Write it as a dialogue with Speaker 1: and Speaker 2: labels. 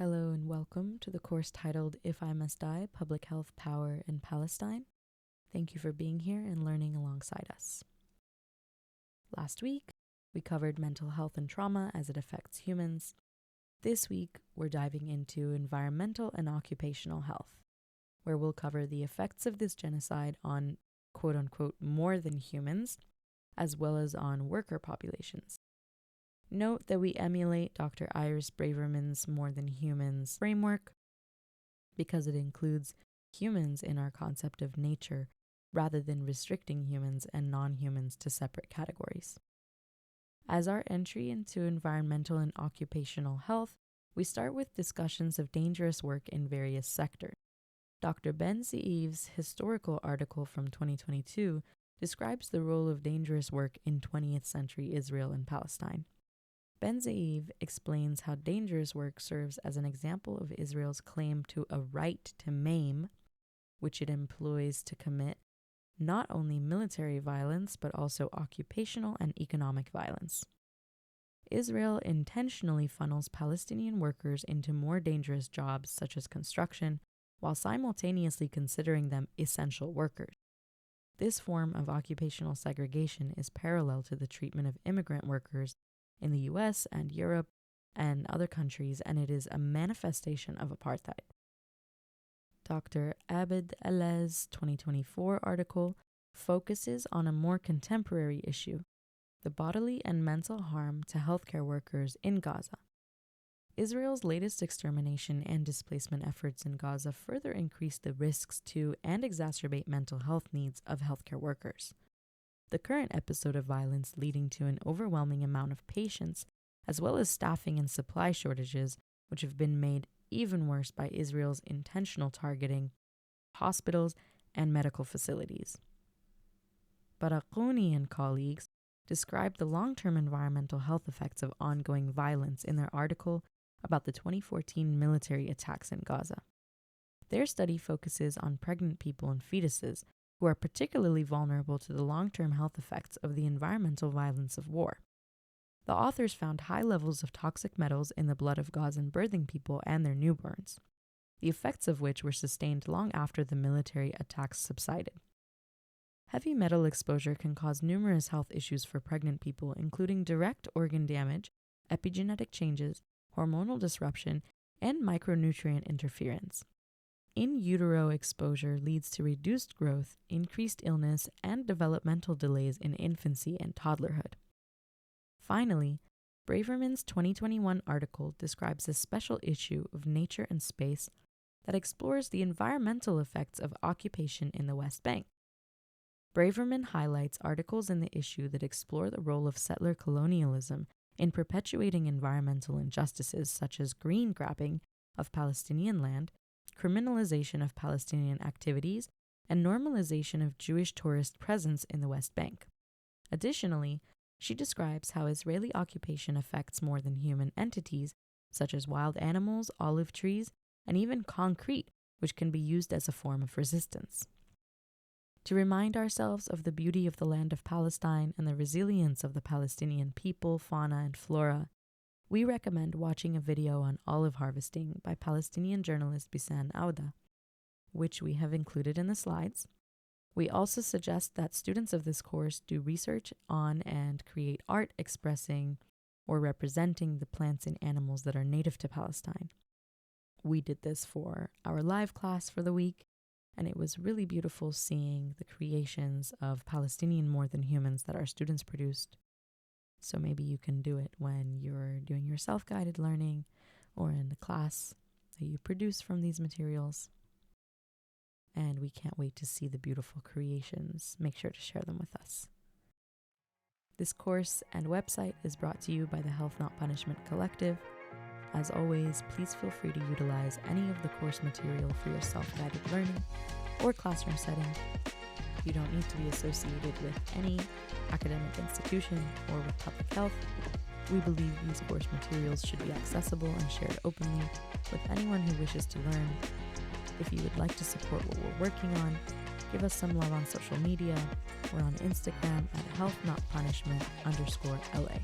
Speaker 1: Hello and welcome to the course titled If I Must Die, Public Health, Power in Palestine. Thank you for being here and learning alongside us. Last week, we covered mental health and trauma as it affects humans. This week, we're diving into environmental and occupational health, where we'll cover the effects of this genocide on quote-unquote more than humans, as well as on worker populations. Note that we emulate Dr. Irus Braverman's More Than Humans framework because it includes humans in our concept of nature rather than restricting humans and non-humans to separate categories. As our entry into environmental and occupational health, we start with discussions of dangerous work in various sectors. Dr. Ben Zeev's historical article from 2022 describes the role of dangerous work in 20th century Israel and Palestine. Ben Zeev explains how dangerous work serves as an example of Israel's claim to a right to maim, which it employs to commit not only military violence, but also occupational and economic violence. Israel intentionally funnels Palestinian workers into more dangerous jobs such as construction, while simultaneously considering them essential workers. This form of occupational segregation is parallel to the treatment of immigrant workers in the US and Europe and other countries, and it is a manifestation of apartheid. Dr. Abed Elez's 2024 article focuses on a more contemporary issue, the bodily and mental harm to healthcare workers in Gaza. Israel's latest extermination and displacement efforts in Gaza further increase the risks to and exacerbate mental health needs of healthcare workers. The current episode of violence leading to an overwhelming amount of patients, as well as staffing and supply shortages, which have been made even worse by Israel's intentional targeting hospitals and medical facilities. Barakuni and colleagues described the long-term environmental health effects of ongoing violence in their article about the 2014 military attacks in Gaza. Their study focuses on pregnant people and fetuses, who are particularly vulnerable to the long-term health effects of the environmental violence of war. The authors found high levels of toxic metals in the blood of Gazan birthing people and their newborns, the effects of which were sustained long after the military attacks subsided. Heavy metal exposure can cause numerous health issues for pregnant people, including direct organ damage, epigenetic changes, hormonal disruption, and micronutrient interference. In utero exposure leads to reduced growth, increased illness, and developmental delays in infancy and toddlerhood. Finally, Braverman's 2021 article describes a special issue of nature and space that explores the environmental effects of occupation in the West Bank. Braverman highlights articles in the issue that explore the role of settler colonialism in perpetuating environmental injustices such as green grabbing of Palestinian land, criminalization of Palestinian activities, and normalization of Jewish tourist presence in the West Bank. Additionally, she describes how Israeli occupation affects more than human entities, such as wild animals, olive trees, and even concrete, which can be used as a form of resistance. To remind ourselves of the beauty of the land of Palestine and the resilience of the Palestinian people, fauna, and flora, we recommend watching a video on olive harvesting by Palestinian journalist Bisan Auda, which we have included in the slides. We also suggest that students of this course do research on and create art expressing or representing the plants and animals that are native to Palestine. We did this for our live class for the week, and it was really beautiful seeing the creations of Palestinian more than humans that our students produced. So maybe you can do it when you're doing your self-guided learning or in the class that you produce from these materials. And we can't wait to see the beautiful creations. Make sure to share them with us. This course and website is brought to you by the Health Not Punishment Collective. As always, please feel free to utilize any of the course material for your self-guided learning or classroom setting. You don't need to be associated with any academic institution or with public health. We believe these course materials should be accessible and shared openly with anyone who wishes to learn. If you would like to support what we're working on, give us some love on social media. We're on Instagram at healthnotpunishment_LA.